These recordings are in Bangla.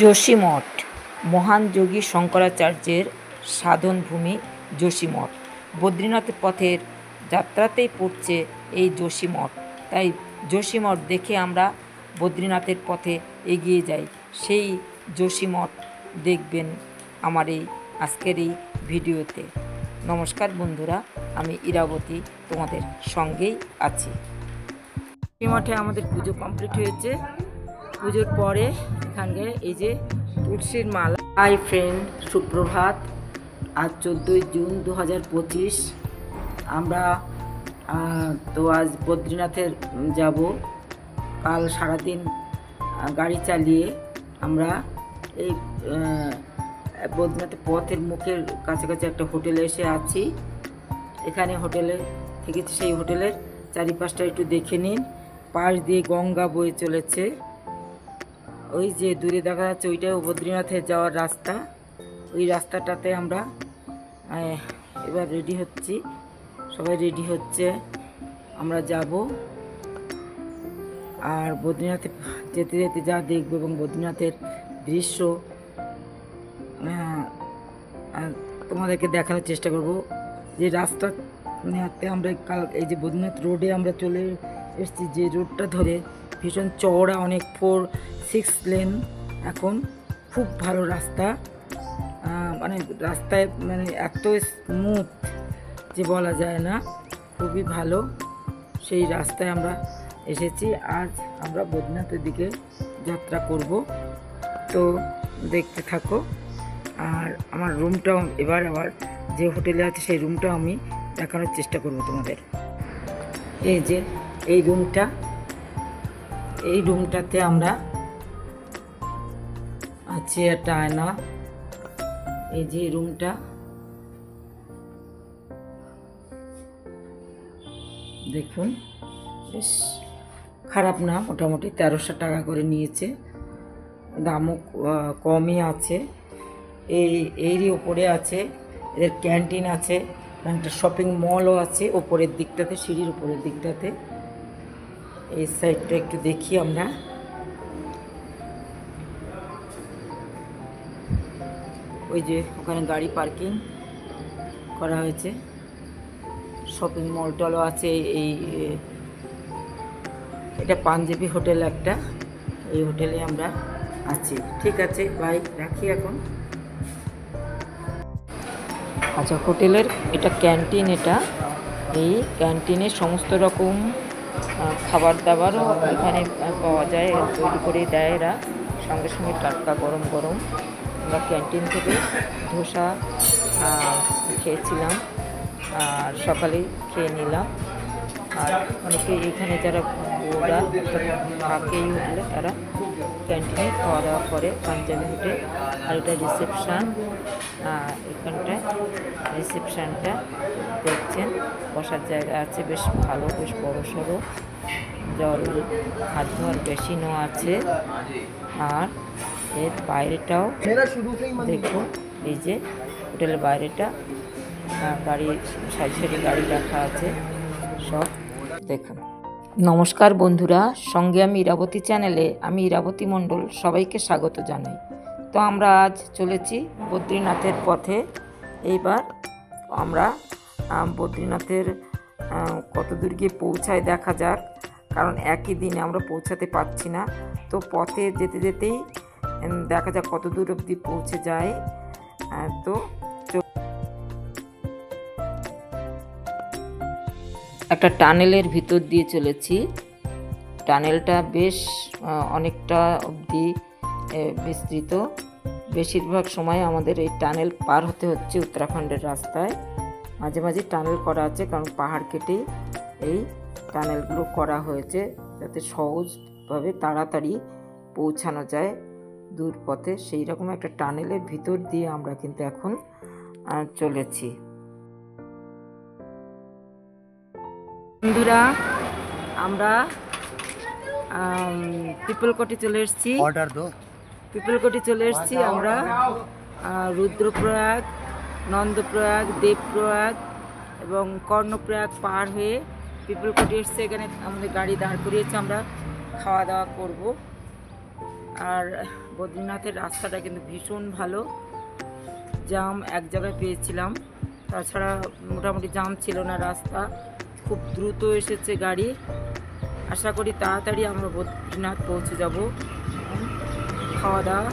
যোশীমঠ মহান যোগী শঙ্করাচার্যের সাধনভূমি যোশীমঠ। বদ্রীনাথের পথের যাত্রাতেই পড়ছে এই যোশীমঠ। তাই যোশীমঠ দেখে আমরা বদ্রীনাথের পথে এগিয়ে যাই। সেই যোশীমঠ দেখবেন আমার এই আজকের এই ভিডিওতে। নমস্কার বন্ধুরা, আমি ইরাবতী তোমাদের সঙ্গেই আছি। যোশীমঠে আমাদের পুজো কমপ্লিট হয়েছে। পুজোর পরে এখানে এই যে তুলসীর মালা। হাই ফ্রেন্ড, সুপ্রভাত। আজ 14ই জুন 2025। আমরা তো আজ বদ্রীনাথের যাব। কাল সারাদিন গাড়ি চালিয়ে আমরা এই বদ্রীনাথের পথের মুখের কাছাকাছি একটা হোটেলে এসে আছি। এখানে হোটেলে থেকেছি, সেই হোটেলের চারিপাশটা একটু দেখে নিন। পাশ দিয়ে গঙ্গা বয়ে চলেছে। ওই যে দূরে দেখা যাচ্ছে ওইটাও বদ্রীনাথে যাওয়ার রাস্তা। ওই রাস্তাটাতে আমরা এবার রেডি হচ্ছি, সবাই রেডি হচ্ছে, আমরা যাব। আর বদ্রীনাথে যেতে যেতে যা দেখবো এবং বদ্রীনাথের দৃশ্য তোমাদেরকে দেখানোর চেষ্টা করব। যে রাস্তাতে আমরা এই যে বদ্রীনাথ রোডে আমরা চলে এসেছি, যে রোডটা ধরে ভীষণ চওড়া, অনেক 4-6 লেন। এখন খুব ভালো রাস্তা, মানে রাস্তায় মানে এত স্মুথ যে বলা যায় না, খুবই ভালো। সেই রাস্তায় আমরা এসেছি। আজ আমরা বদ্রীনাথের দিকে যাত্রা করব, তো দেখতে থাকো। আর আমার রুমটাও এবার আবার যে হোটেলে আছে সেই রুমটাও আমি দেখানোর চেষ্টা করব তোমাদের। এই যে এই রুমটাতে আমরা আছে একটা আয়না। এই যে রুমটা দেখুন, বেশ খারাপ না, মোটামুটি 1300 টাকা করে নিয়েছে, দামও কমই আছে। এরই ওপরে আছে এদের ক্যান্টিন আছে, একটা শপিং মলও আছে ওপরের দিকটাতে, সিঁড়ির উপরের দিকটাতে। এই সাইডটা একটু দেখি আমরা। ওই যে ওখানে গাড়ি পার্কিং করা হয়েছে, শপিং মল টলও আছে। এটা পাঞ্জাবি হোটেল একটা, এই হোটেলে আমরা আছি। ঠিক আছে, বাই, রাখি এখন। আচ্ছা, হোটেলের এটা ক্যান্টিন। এই ক্যান্টিনে সমস্ত রকম খাবার দাবারও এখানে পাওয়া যায়, তৈরি করে দেয় এরা সঙ্গে সঙ্গে, টাটকা গরম গরম। আমরা ক্যান্টিন থেকে ধোসা খেয়েছিলাম আর সকালেই খেয়ে নিলাম। আর অনেকে এখানে যারা ওরা থাকেই হোটেলে, তারা ক্যান্টিনে খাওয়া দাওয়া করে। পাঞ্জাবি হোটেল। আর এটা রিসেপশান। এখানটায় রিসেপশানটা দেখছেন, বসার জায়গা আছে বেশ ভালো, বেশ বড় সড়ো। জল, হাত ধোয়ার বেসিনও আছে। আর এর বাইরেটাও দেখুন, এই যে হোটেলের বাইরেটা, গাড়ি সারি সারি গাড়ি রাখা আছে সব দেখুন। নমস্কার বন্ধুরা, সঙ্গে আমি ইরাবতী চ্যানেলে, আমি ইরাবতী মণ্ডল, সবাইকে স্বাগত জানাই। তো আমরা আজ চলেছি বদ্রীনাথের পথে। এইবার আমরা বদ্রীনাথের কত দূর গিয়ে পৌঁছায় দেখা যাক, কারণ একই দিনে আমরা পৌঁছাতে পারছি না। তো পথে যেতে যেতেই দেখা যাক কত দূর অবধি পৌঁছে যায়। তো একটা টানেলের ভিতর দিয়ে চলেছি। টানেলটা বেশ অনেকটা অবধি বিস্তৃত। বেশিরভাগ সময় আমাদের এই টানেল পার হতে হচ্ছে উত্তরাখণ্ডের রাস্তায়। মাঝে মাঝে টানেল করা আছে, কারণ পাহাড় কেটে এই টানেলগুলো করা হয়েছে, যাতে সহজভাবে তাড়াতাড়ি পৌঁছানো যায় দূর পথে। সেই রকম একটা টানেলের ভিতর দিয়ে আমরা কিন্তু এখন চলেছি। বন্ধুরা, আমরা পিপলকোটি চলে এসেছি। পিপলকোটি চলে এসেছি আমরা। রুদ্রপ্রয়াগ, নন্দপ্রয়াগ, দেবপ্রয়াগ এবং কর্ণপ্রয়াগ পার হয়ে পিপলকোটি এসছে। এখানে আমাদের গাড়ি দাঁড় করিয়েছে, আমরা খাওয়া দাওয়া করব। আর বদ্রীনাথের রাস্তাটা কিন্তু ভীষণ ভালো, জাম এক জায়গায় পেয়েছিলাম, তাছাড়া মোটামুটি জাম ছিল না, রাস্তা খুব দ্রুত এসেছে গাড়ি। আশা করি তাড়াতাড়ি আমরা বদ্রীনাথ পৌঁছে যাব। খাওয়া দাওয়া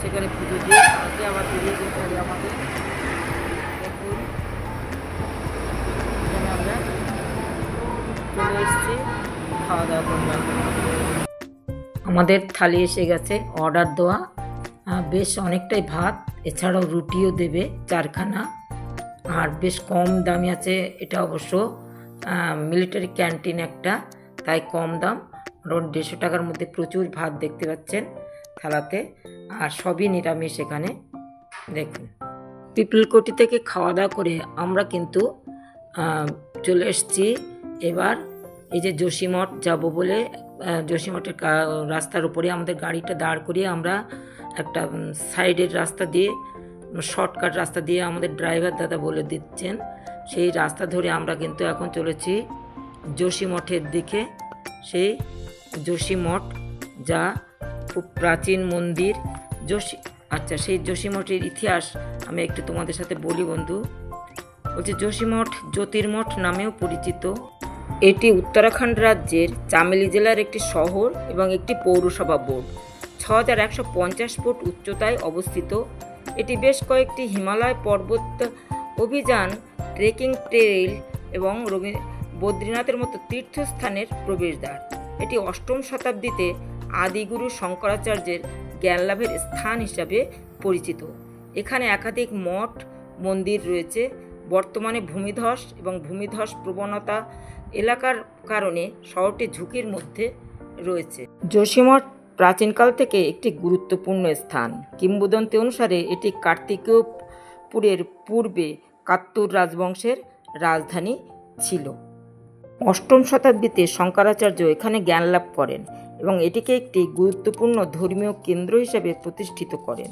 সেখানে পুজো দিয়ে আগে আবার বেরিয়ে যেতে হবে আমাদের। দেখুন এখানে আমরা চলে এসেছি খাওয়া দাওয়া করবার। আমাদের থালি এসে গেছে অর্ডার দেওয়া, বেশ অনেকটাই ভাত, এছাড়াও রুটিও দেবে 4খানা, আর বেশ কম দামি আছে। এটা অবশ্য মিলিটারি ক্যান্টিন একটা, তাই কম দাম। 150 টাকার মধ্যে প্রচুর ভাত দেখতে পাচ্ছেন থালাতে, আর সবই নিরামিষ এখানে। দেখুন পিপলকোটি থেকে খাওয়া দাওয়া করে আমরা কিন্তু চলে এসেছি এবার এই যে যোশীমঠ যাব বলে। যোশীমঠের রাস্তার উপরে আমাদের গাড়িটা দাঁড় করিয়ে আমরা একটা সাইডের রাস্তা দিয়ে, শর্টকাট রাস্তা দিয়ে আমাদের ড্রাইভার দাদা বলে দিচ্ছেন, সেই রাস্তা ধরে আমরা কিন্তু এখন চলেছি যোশীমঠের দিকে। সেই যোশীমঠ যা খুব প্রাচীন মন্দির। আচ্ছা, সেই যোশীমঠের ইতিহাস আমি একটু তোমাদের সাথে বলি বন্ধু। বলছি যোশীমঠ জ্যোতির্মঠ নামেও পরিচিত। এটি উত্তরাখণ্ড রাজ্যের চামেলি জেলার একটি শহর এবং একটি পৌরসভা বোর্ড। 6150 ফুট উচ্চতায় অবস্থিত। এটি বেশ কয়েকটি হিমালয় পর্বত অভিযান, ট্রেকিং ট্রেইল এবং বদ্রীনাথের মতো তীর্থস্থানের প্রবেশদ্বার। এটি 8ম শতাব্দীতে আদিগুরু শঙ্করাচার্যের জ্ঞানলাভের স্থান হিসাবে পরিচিত। এখানে একাধিক মঠ মন্দির রয়েছে। বর্তমানে ভূমিধস এবং ভূমিধস প্রবণতা এলাকার কারণে শহরটি ঝুঁকির মধ্যে রয়েছে। যোশীমঠ প্রাচীনকাল থেকে একটি গুরুত্বপূর্ণ স্থান। কিংবদন্তি অনুসারে এটি কার্তিকেয়পুরের পূর্বে কাত্তুর রাজবংশের রাজধানী ছিল। 8ম শতাব্দীতে শঙ্করাচার্য এখানে জ্ঞান লাভ করেন এবং এটিকে একটি গুরুত্বপূর্ণ ধর্মীয় কেন্দ্র হিসেবে প্রতিষ্ঠিত করেন।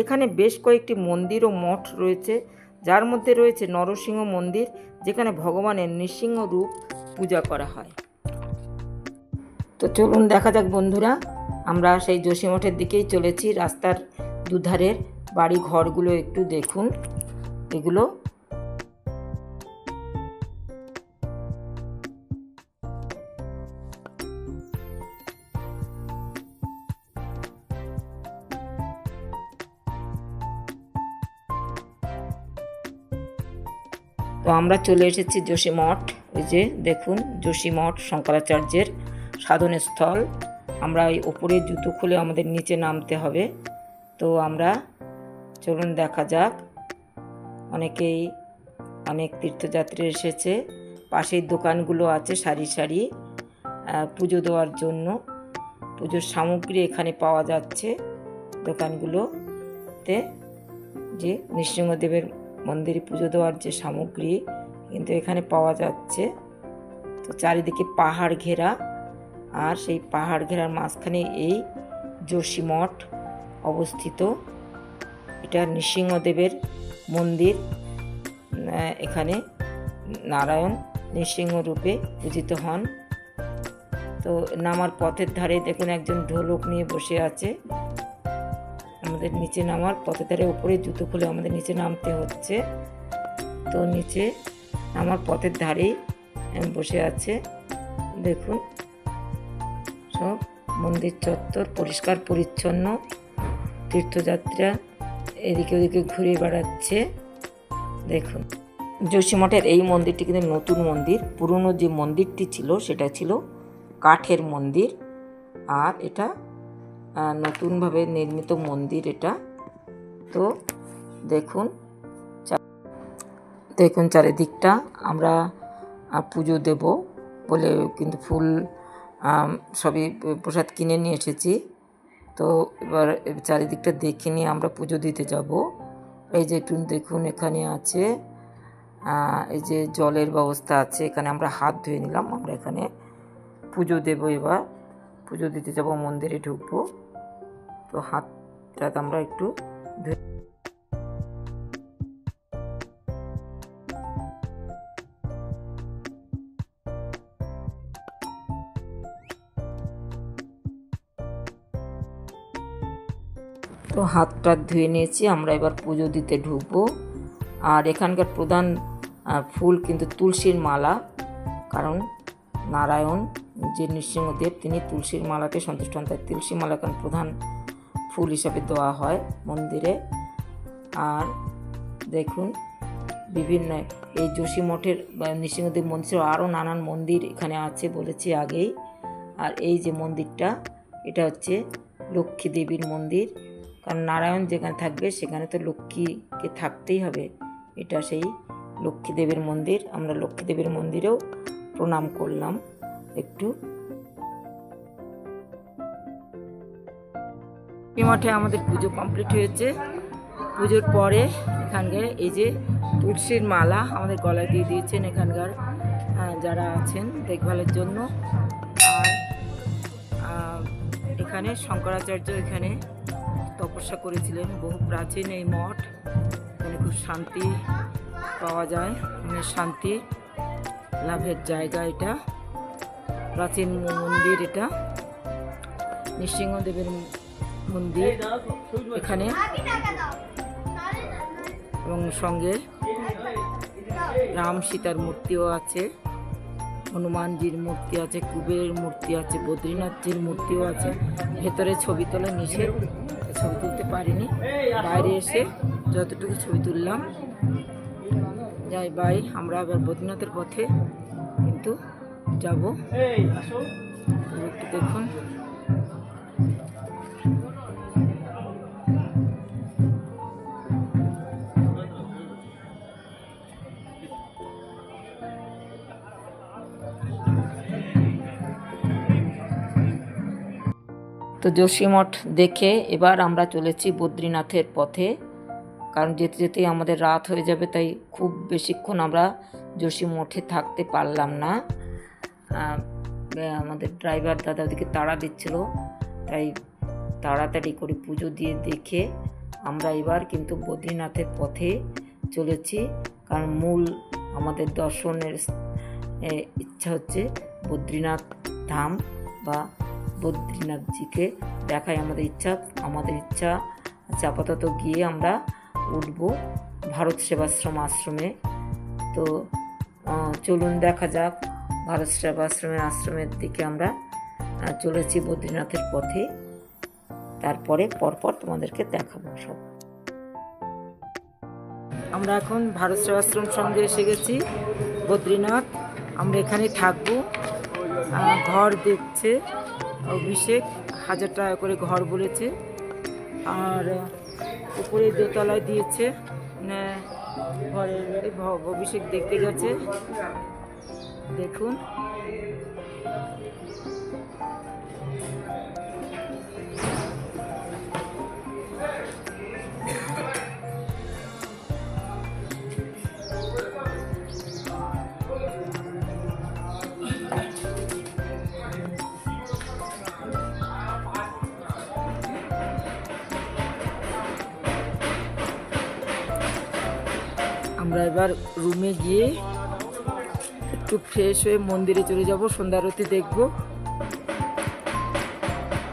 এখানে বেশ কয়েকটি মন্দির ও মঠ রয়েছে, যার মধ্যে রয়েছে নরসিংহ মন্দির, যেখানে ভগবানের নৃসিংহ রূপ পূজা করা হয়। তো চলুন দেখা যাক বন্ধুরা, আমরা সেই যোশীমঠের দিকেই চলেছি। রাস্তার দুধারের বাড়ি ঘরগুলো একটু দেখুন, এগুলো তো আমরা চলে এসেছি যোশীমঠ। ওই যে দেখুন যোশীমঠ শঙ্করাচার্যের সাধনস্থল। আমরা ওই ওপরে জুতো খুলে আমাদের নিচে নামতে হবে। তো আমরা চলুন দেখা যাক। অনেক তীর্থযাত্রী এসেছে। পাশের দোকানগুলো আছে সারি সারি পুজো দেওয়ার জন্য। পুজোর সামগ্রী এখানে পাওয়া যাচ্ছে দোকানগুলোতে, যে নৃসিংহদেবের মন্দিরে পুজো দেওয়ার যে সামগ্রী কিন্তু এখানে পাওয়া যাচ্ছে। তো চারিদিকে পাহাড় ঘেরা, আর সেই পাহাড় ঘেরার মাঝখানে এই যোশীমঠ অবস্থিত। এটা নৃসিংহদেবের মন্দির। এখানে নারায়ণ নৃসিংহ রূপে পূজিত হন। তো নামার পথের ধারে দেখুন একজন ঢোলক নিয়ে বসে আছে। আমাদের নিচে নামার পথের ধারে উপরে জুতো খুলে আমাদের নিচে নামতে হচ্ছে। তো নিচে নামার পথের ধারেই বসে আছে। দেখুন সব মন্দির চত্বর পরিষ্কার পরিচ্ছন্ন। তীর্থযাত্রীরা এদিকে ওদিকে ঘুরে বেড়াচ্ছে। দেখুন যোশীমঠের এই মন্দিরটি কিন্তু নতুন মন্দির। পুরনো যে মন্দিরটি ছিল সেটা ছিল কাঠের মন্দির, আর এটা নতুনভাবে নির্মিত মন্দির এটা। তো দেখুন চারিদিকটা আমরা পুজো দেব বলে কিন্তু ফুল সবই প্রসাদ কিনে নিয়ে এসেছি। তো এবার চারিদিকটা দেখে নিয়ে আমরা পুজো দিতে যাব। এই যে একটু দেখুন এখানে আছে এই যে জলের ব্যবস্থা আছে, এখানে আমরা হাত ধুয়ে নিলাম। আমরা এখানে পুজো দেব, এবার পুজো দিতে যাব, মন্দিরে ঢুকবো। তো হাতটা আমরা একটু ধুয়ে তো হাত টাত ধুয়ে নিয়েছি, আমরা এবার পুজো দিতে ঢুকবো। আর এখানকার প্রধান ফুল কিন্তু তুলসীর মালা, কারণ নারায়ণ যে নৃসিংহদেব তিনি তুলসীর মালাতে সন্তুষ্ট হন, তাই তুলসী মালা কারণ প্রধান ফুল হিসাবে দেওয়া হয় মন্দিরে। আর দেখুন বিভিন্ন এই যোশী মঠের বা নৃসিংহদেব মন্দির আরও নানান মন্দির এখানে আছে বলেছি আগেই। আর এই যে মন্দিরটা, এটা হচ্ছে লক্ষ্মী দেবীর মন্দির, কারণ নারায়ণ যেখানে থাকবে সেখানে তো লক্ষ্মীকে থাকতেই হবে। এটা সেই লক্ষ্মী দেবীর মন্দির। আমরা লক্ষ্মী দেবীর মন্দিরেও প্রণাম করলাম একটু। এই মঠে আমাদের পুজো কমপ্লিট হয়েছে। পুজোর পরে এখানকার এই যে তুলসীর মালা আমাদের গলায় দিয়ে দিয়েছেন এখানকার যারা আছেন দেখভালের জন্য। আর এখানে শঙ্করাচার্য এখানে তপস্যা করেছিলেন, বহু প্রাচীন এই মঠ। এখানে খুব শান্তি পাওয়া যায়, মানে শান্তি লাভের জায়গা। এটা প্রাচীন মন্দির, এটা নৃসিংহদেবের মন্দির এখানে, এবং সঙ্গে রাম সীতার মূর্তিও আছে, হনুমানজির মূর্তি আছে, কুবেরের মূর্তি আছে, বদ্রীনাথজির মূর্তিও আছে। ভেতরে ছবি তোলা নিষেধ, ছবি তুলতে পারিনি, বাইরে এসে যতটুকু ছবি তুললাম। যাই ভাই, আমরা আবার বদ্রীনাথের পথে কিন্তু যাব, একটু দেখুন। তো যোশী মঠ দেখে এবার আমরা চলেছি বদ্রীনাথের পথে, কারণ যেতে যেতেই আমাদের রাত হয়ে যাবে, তাই খুব বেশিক্ষণ আমরা যোশী মঠে থাকতে পারলাম না। আমাদের ড্রাইভার দাদা ওদিকে তাড়া দিচ্ছিল, তাই তাড়াতাড়ি করে পুজো দিয়ে দেখে আমরা এবার কিন্তু বদ্রীনাথের পথে চলেছি। কারণ মূল আমাদের দর্শনের ইচ্ছা হচ্ছে বদ্রীনাথ ধাম বা বদ্রীনাথজিকে দেখাই আমাদের ইচ্ছা আছে। আপাতত গিয়ে আমরা উঠব ভারত সেবাশ্রম আশ্রমে। তো চলুন দেখা যাক ভারত আশ্রমের দিকে আমরা চলেছি বদ্রীনাথের পথে। তারপরে পরপর তোমাদেরকে দেখাবো সব। আমরা এখন ভারত সেবাশ্রম সঙ্গে এসে গেছি বদ্রীনাথ। আমরা এখানে থাকবো। ঘর দেখছে অভিষেক, 1000 টাকা করে ঘর বলেছে। আর উপরে দোতলায় দিয়েছে ঘরের অভিষেক দেখতে গেছে, দেখুন। আমরা এবার রুমে গিয়ে একটু ফ্রেশ হয়ে মন্দিরে চলে যাব, সন্ধ্যা আরতি দেখব।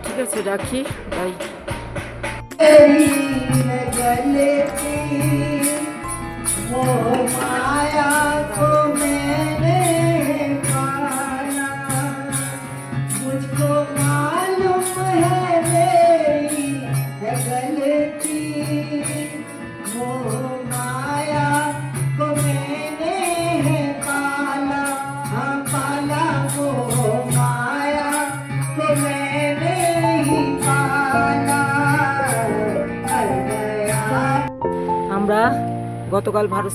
ঠিক আছে, রাখি, বাই। আমরা গতকাল ভারত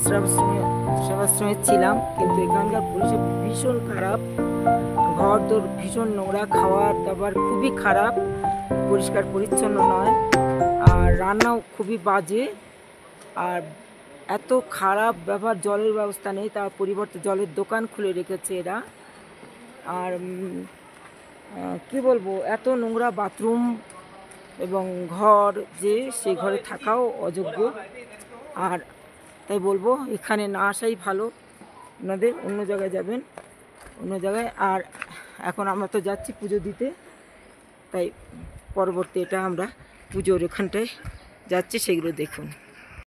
সেবাশ্রমে ছিলাম, কিন্তু এখানকার পরিষেবা ভীষণ খারাপ। ঘর দোর ভীষণ নোংরা, খাবার দাবার খুবই খারাপ, পরিষ্কার পরিচ্ছন্ন নয়, আর রান্নাও খুবই বাজে। আর এত খারাপ ব্যবহার, জলের ব্যবস্থা নেই, তার পরিবর্তে জলের দোকান খুলে রেখেছে এরা। আর কি বলবো, এত নোংরা বাথরুম এবং ঘর যে সেই ঘরে থাকাও অযোগ্য। আর তাই বলবো এখানে না আসাই ভালো, আপনাদের অন্য জায়গায় যাবেন, অন্য জায়গায়। আর এখন আমরা তো যাচ্ছি পুজো দিতে, তাই পরবর্তী এটা আমরা পুজোর এখানটায় যাচ্ছে সেগুলো দেখুন।